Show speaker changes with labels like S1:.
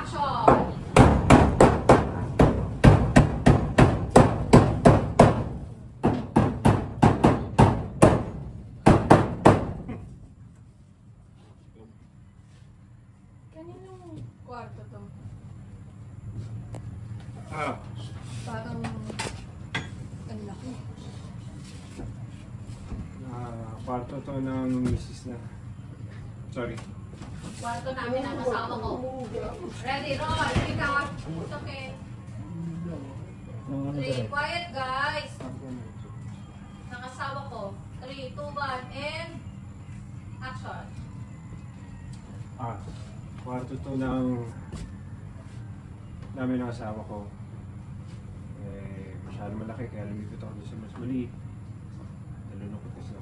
S1: Action! Kaninong kwarto to? Parang ang laki.
S2: Kwarto to ng misis na. Sorry.
S1: Kwarto namin ang asawa ko. Ready, roll, pick up. It's okay. 3, quiet guys. Ng asawa ko. 3, 2, 1, and action.
S2: Kwarto to ng namin ng asawa ko. Masyado malaki kaya lumipat ako doon sa mas maliit. Nalulungkot kasi ako.